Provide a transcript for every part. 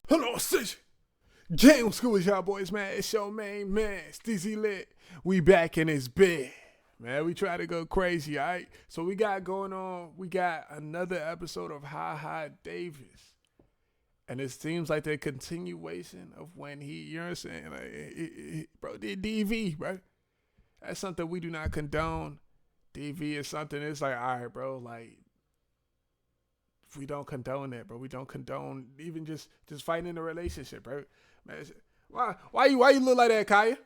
Hello, Stitch. Game School with y'all boys, man. It's your main man, Stizzy Lit. We back in his bed. Man, we try to go crazy, all right? So we got going on, we got another episode of Ha Davis. And it seems like the continuation of when he, you know what I'm saying? Like, bro, did DV, bro. That's something we do not condone. DV is something, it's like, all right, bro, like, we don't condone that, bro. We don't condone even just fighting in a relationship, bro. Man, why you look like that, Kaya?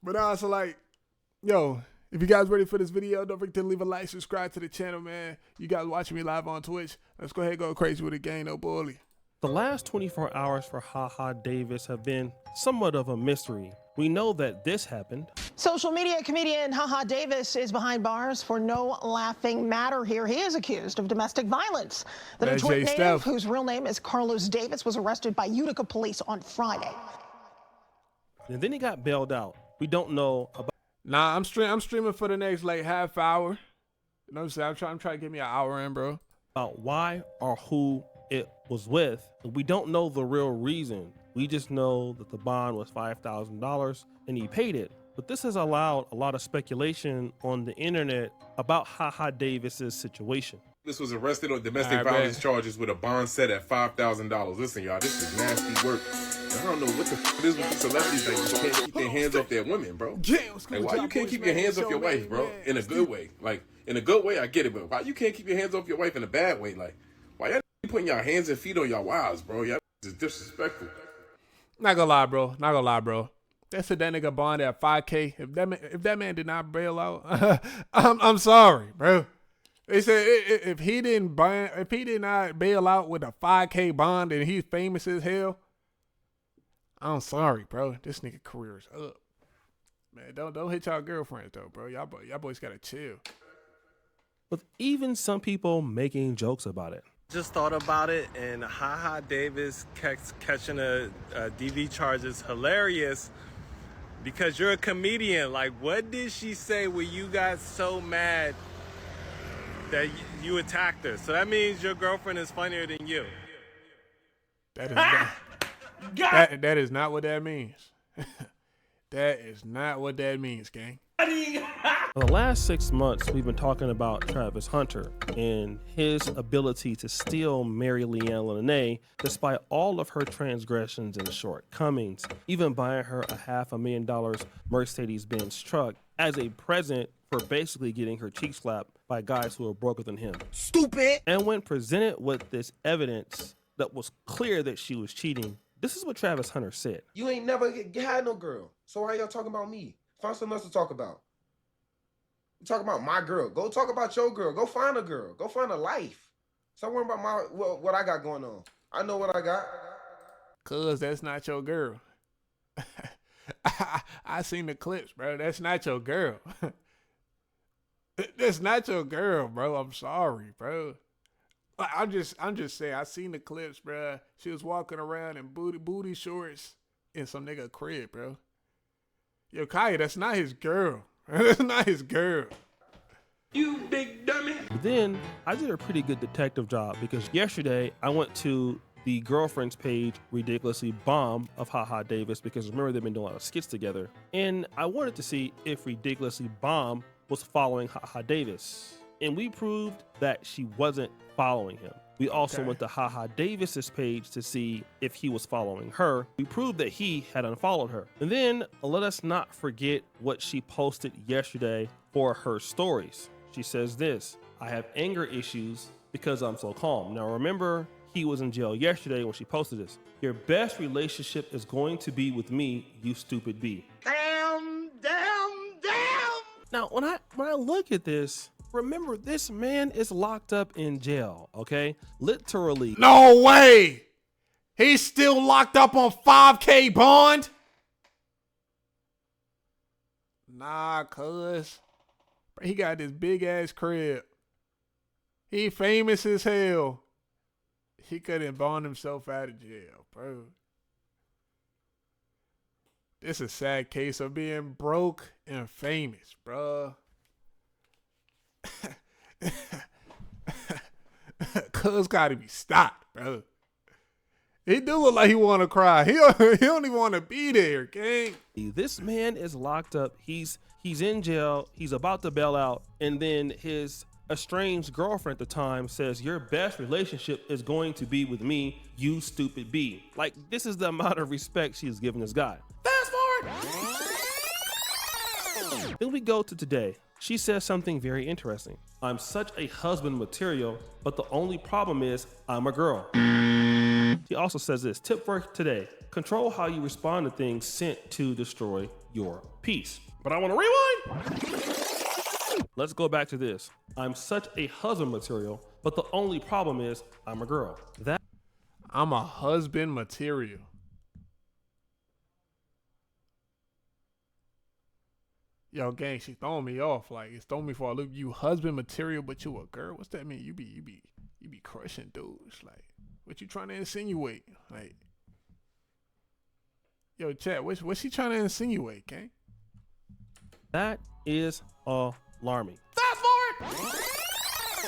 But also like, yo, if you guys ready for this video, don't forget to leave a like, subscribe to the channel, man. You guys watching me live on Twitch. Let's go ahead and go crazy with the game, no bully. The last 24 hours for Ha Davis have been somewhat of a mystery. We know that this happened. Social media comedian Ha Davis is behind bars for no laughing matter here. He is accused of domestic violence. The Detroit native, whose real name is Carlos Davis, was arrested by Utica police on Friday. And then he got bailed out. We don't know about. Nah, I'm streaming for the next like half hour. You know what I'm saying? I'm trying to get me an hour in, bro. About why or who it was with. We don't know the real reason. We just know that the bond was $5,000 and he paid it. But this has allowed a lot of speculation on the internet about Ha Davis's situation. This was arrested on domestic violence charges with a bond set at $5,000. Listen, y'all, this is nasty work. I don't know what the f it is with these celebrities that just can't keep their hands off their women, bro. Like, why you can't keep your hands off your wife, bro? In a good way. Like, in a good way, I get it, but why you can't keep your hands off your wife in a bad way? Like, why y'all putting y'all hands and feet on y'all wives, bro? Y'all is disrespectful. Not gonna lie, bro. They said that nigga bond at 5K. If that man did not bail out, I'm sorry, bro. They said if he did not bail out with a 5K bond and he's famous as hell, I'm sorry, bro. This nigga career is up. Man, don't hit y'all girlfriends though, bro. Y'all boys gotta chill. With even some people making jokes about it. Just thought about it, and Ha Davis catching a DV charge is hilarious because you're a comedian. Like, what did she say when you got so mad that you attacked her? So that means your girlfriend is funnier than you. That is not what that means. That is not what that means, gang. For the last 6 months, we've been talking about Travis Hunter and his ability to still marry Leanne Lene despite all of her transgressions and shortcomings, even buying her a $500,000 Mercedes-Benz truck as a present for basically getting her cheek slapped by guys who are broker than him. Stupid! And when presented with this evidence that was clear that she was cheating, this is what Travis Hunter said. You ain't never had no girl, so why y'all talking about me? Find something else to talk about. You talk about my girl. Go talk about your girl. Go find a girl. Go find a life. Stop worrying about what I got going on. I know what I got. Cuz that's not your girl. I seen the clips, bro. That's not your girl. That's not your girl, bro. I'm sorry, bro. I'm just saying. I seen the clips, bro. She was walking around in booty shorts in some nigga crib, bro. Yo, Kaya, that's not his girl. That's not his girl. You big dummy. Then I did a pretty good detective job because yesterday I went to the girlfriend's page, Ridiculously Bomb, of Ha Davis, because remember they've been doing a lot of skits together. And I wanted to see if Ridiculously Bomb was following Ha Davis. And we proved that she wasn't following him. We also went to Ha Davis's page to see if he was following her. We proved that he had unfollowed her. And then let us not forget what she posted yesterday for her stories. She says this: I have anger issues because I'm so calm. Now remember, he was in jail yesterday when she posted this. Your best relationship is going to be with me, you stupid bee. Damn. Now when I look at this, remember, this man is locked up in jail, okay? Literally. No way! He's still locked up on 5K bond? Nah, cuz. He got this big ass crib. He famous as hell. He couldn't bond himself out of jail, bro. This is a sad case of being broke and famous, bro. Cuz gotta be stopped, bro. He do look like he want to cry. He don't even want to be there, gang. This man is locked up. He's in jail. He's about to bail out. And then his estranged girlfriend at the time says, your best relationship is going to be with me, you stupid B. Like, this is the amount of respect she's giving this guy. Fast forward. Then we go to today. She says something very interesting. I'm such a husband material, but the only problem is I'm a girl. She also says this, tip for today, control how you respond to things sent to destroy your peace. But I want to rewind. Let's go back to this. I'm such a husband material, but the only problem is I'm a girl. I'm a husband material. Yo, gang, she throwing me off. Like, it's throwing me for a loop. You husband material, but you a girl? What's that mean? You be crushing dudes. Like, what you trying to insinuate? Like, yo, chat, what's she trying to insinuate, gang? That is alarming. Fast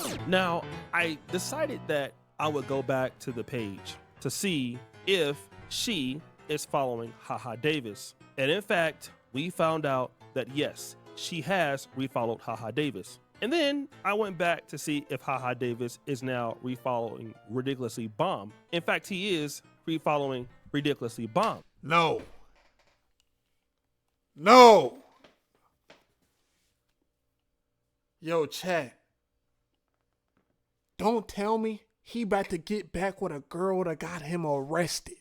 forward. Now, I decided that I would go back to the page to see if she is following HaHa Davis. And in fact, we found out that yes, she has refollowed HaHa Davis. And then I went back to see if HaHa Davis is now refollowing Ridiculously Bomb. In fact, he is refollowing Ridiculously Bomb. No. Yo, chat. Don't tell me he about to get back with a girl that got him arrested.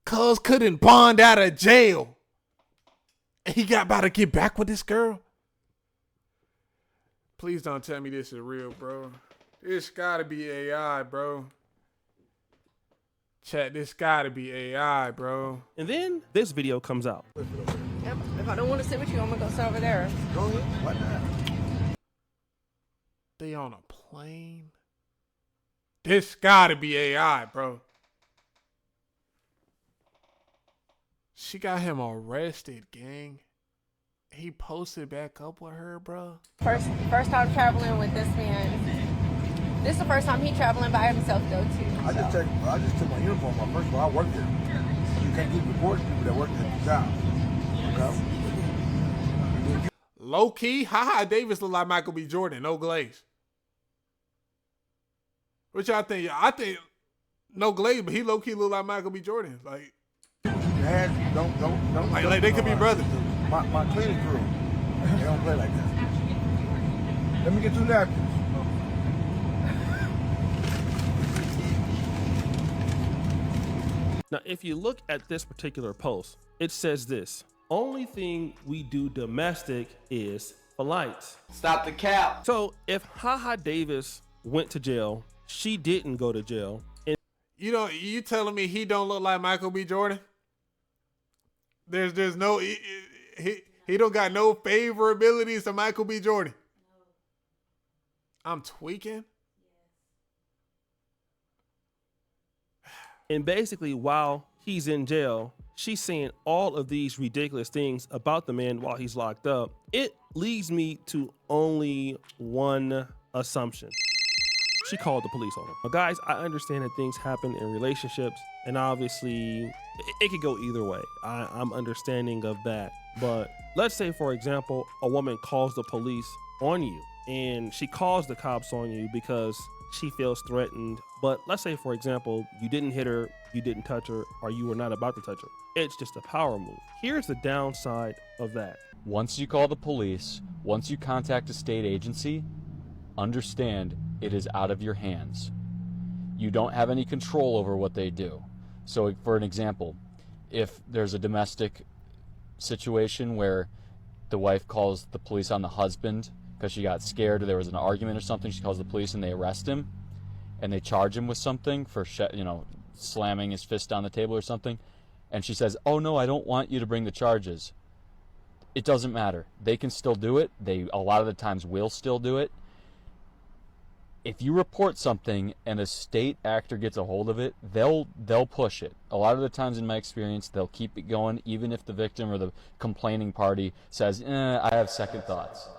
Cuz couldn't bond out of jail. And he got about to get back with this girl. Please don't tell me this is real, bro. This gotta be AI, bro. Chat, this gotta be AI, bro. And then this video comes out. If I don't want to sit with you, I'm gonna go sit over there. Go ahead. Why not? They on a plane? This gotta be AI, bro. She got him arrested, gang. He posted back up with her, bro. First time traveling with this man. This is the first time he traveling by himself though too. I just took my uniform off. First of all, I work there. You can't keep reporting people that work at the job. Okay? Low key, HaHa Davis look like Michael B. Jordan, no glaze. What y'all think? I think no glaze, but he low key look like Michael B. Jordan. Like, don't like they could be brothers. My cleaning crew, they don't play like that. Let me get 2 napkins. Now, if you look at this particular post, it says this: only thing we do domestic is flights. Stop the cap. So if HaHa Davis went to jail, she didn't go to jail. And you telling me he don't look like Michael B. Jordan? There's no he don't got no favorabilities to Michael B. Jordan. I'm tweaking. And basically, while he's in jail, she's saying all of these ridiculous things about the man while he's locked up. It leads me to only one assumption. She called the police on him. Now, guys, I understand that things happen in relationships, and obviously it could go either way. I'm understanding of that. But let's say, for example, a woman calls the police on you, and she calls the cops on you because she feels threatened. But let's say, for example, you didn't hit her, you didn't touch her, or you were not about to touch her. It's just a power move. Here's the downside of that. Once you call the police, once you contact a state agency, understand it is out of your hands. You don't have any control over what they do. So for an example, if there's a domestic situation where the wife calls the police on the husband because she got scared or there was an argument or something, she calls the police and they arrest him and they charge him with something for slamming his fist on the table or something, and she says, oh no, I don't want you to bring the charges. It doesn't matter. They can still do it. They a lot of the times will still do it. If you report something and a state actor gets a hold of it, they'll push it. A lot of the times in my experience, they'll keep it going even if the victim or the complaining party says, I have second thoughts.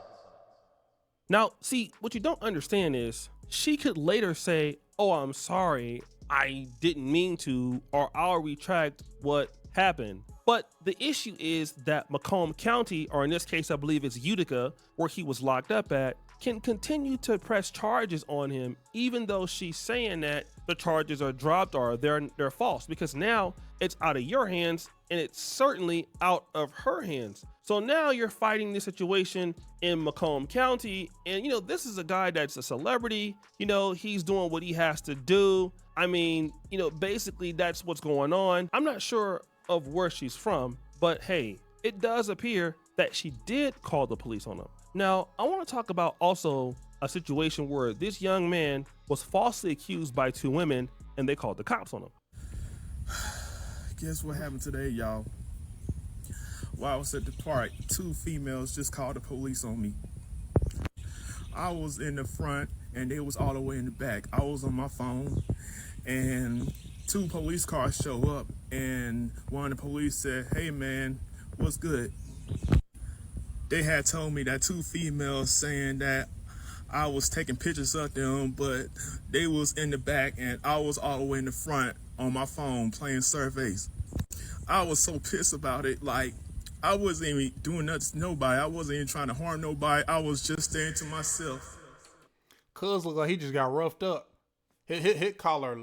Now, see, what you don't understand is she could later say, oh, I'm sorry, I didn't mean to, or I'll retract what happened. But the issue is that Macomb County, or in this case, I believe it's Utica, where he was locked up at, can continue to press charges on him, even though she's saying that the charges are dropped or they're false, because now it's out of your hands and it's certainly out of her hands. So now you're fighting this situation in Macomb County, and this is a guy that's a celebrity. He's doing what he has to do. I mean, basically that's what's going on. I'm not sure of where she's from, but hey, it does appear that she did call the police on him. Now, I want to talk about also a situation where this young man was falsely accused by two women and they called the cops on him. Guess what happened today, y'all? While I was at the park, two females just called the police on me. I was in the front and they was all the way in the back. I was on my phone and two police cars show up and one of the police said, hey man, what's good? They had told me that two females saying that I was taking pictures of them, but they was in the back and I was all the way in the front on my phone playing surveys. I was so pissed about it. Like, I wasn't even doing nothing to nobody. I wasn't even trying to harm nobody. I was just staying to myself. Cuz look like he just got roughed up. His collar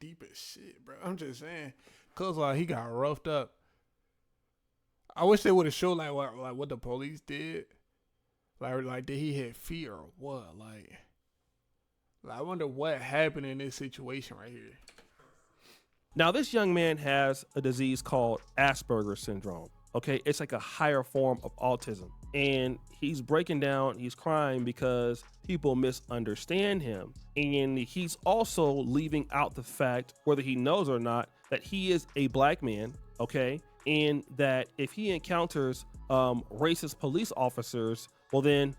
deep as shit, bro. I'm just saying. Cuz like he got roughed up. I wish they would have showed like what the police did. Like did he hit feet or what? Like I wonder what happened in this situation right here. Now, this young man has a disease called Asperger's syndrome. Okay, it's like a higher form of autism. And he's breaking down, he's crying because people misunderstand him. And he's also leaving out the fact, whether he knows or not, that he is a black man, okay? And that if he encounters racist police officers, well then,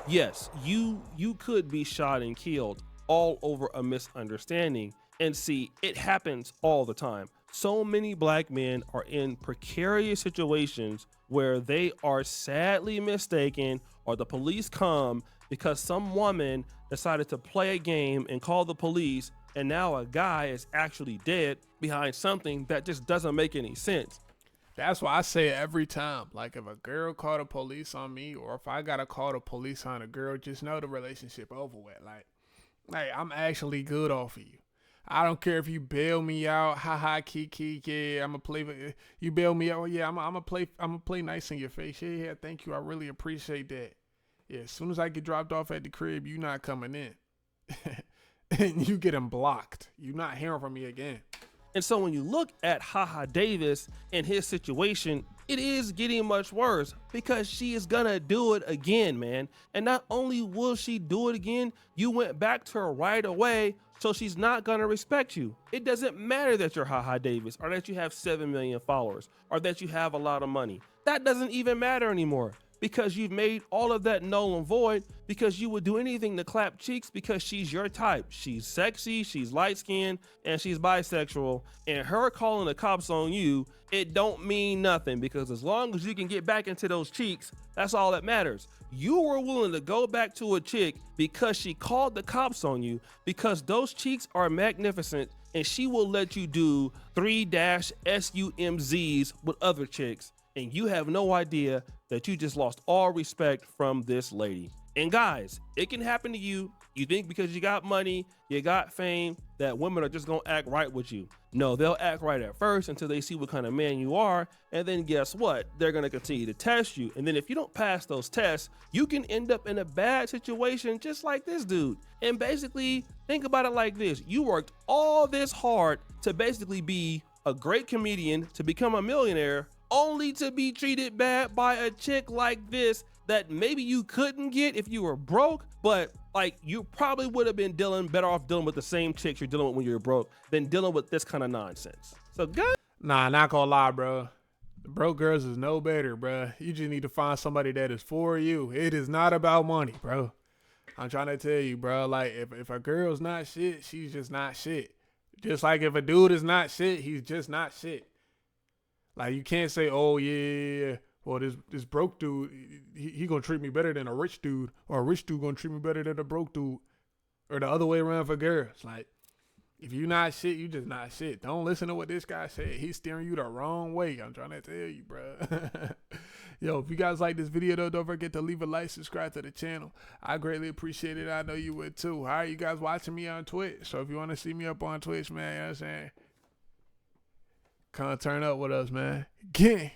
yes, you could be shot and killed all over a misunderstanding. And see, it happens all the time. So many black men are in precarious situations where they are sadly mistaken, or the police come because some woman decided to play a game and call the police, and now a guy is actually dead behind something that just doesn't make any sense. That's why I say it every time. Like, if a girl called the police on me, or if I gotta call the police on a girl, just know the relationship over with. Like I'm actually good off of you. I don't care if you bail me out, haha, kiki, yeah, I'ma play. You bail me out, yeah, I'ma play nice in your face. Yeah, thank you, I really appreciate that. Yeah, as soon as I get dropped off at the crib, you not coming in, and you getting blocked. You not hearing from me again. And so when you look at HaHa Davis and his situation, it is getting much worse because she is gonna do it again, man. And not only will she do it again, you went back to her right away, so she's not gonna respect you. It doesn't matter that you're HaHa Davis, or that you have 7 million followers, or that you have a lot of money. That doesn't even matter anymore, because you've made all of that null and void, because you would do anything to clap cheeks because she's your type. She's sexy, she's light-skinned, and she's bisexual. And her calling the cops on you, it don't mean nothing, because as long as you can get back into those cheeks, that's all that matters. You were willing to go back to a chick because she called the cops on you, because those cheeks are magnificent, and she will let you do 3-SUMZs with other chicks. And you have no idea that you just lost all respect from this lady. And guys, it can happen to you. You think because you got money, you got fame, that women are just gonna act right with you. No, they'll act right at first until they see what kind of man you are. And then guess what? They're gonna continue to test you. And then if you don't pass those tests, you can end up in a bad situation just like this dude. And basically, think about it like this. You worked all this hard to basically be a great comedian, to become a millionaire, only to be treated bad by a chick like this that maybe you couldn't get if you were broke, but like you probably would have been better off dealing with the same chicks you're dealing with when you're broke than dealing with this kind of nonsense. So good. Nah, not gonna lie, bro. The broke girls is no better, bro. You just need to find somebody that is for you. It is not about money, bro. I'm trying to tell you, bro. Like, if a girl's not shit, she's just not shit. Just like if a dude is not shit, he's just not shit. Like, you can't say, oh, yeah, well, this broke dude, he gonna treat me better than a rich dude, or a rich dude gonna treat me better than a broke dude, or the other way around for girls. Like, if you not shit, you just not shit. Don't listen to what this guy said. He's steering you the wrong way. I'm trying to tell you, bro. Yo, if you guys like this video, though, don't forget to leave a like, subscribe to the channel. I greatly appreciate it. I know you would, too. How are you guys watching me on Twitch? So if you want to see me up on Twitch, man, you know what I'm saying? Come turn up with us, man. Gang.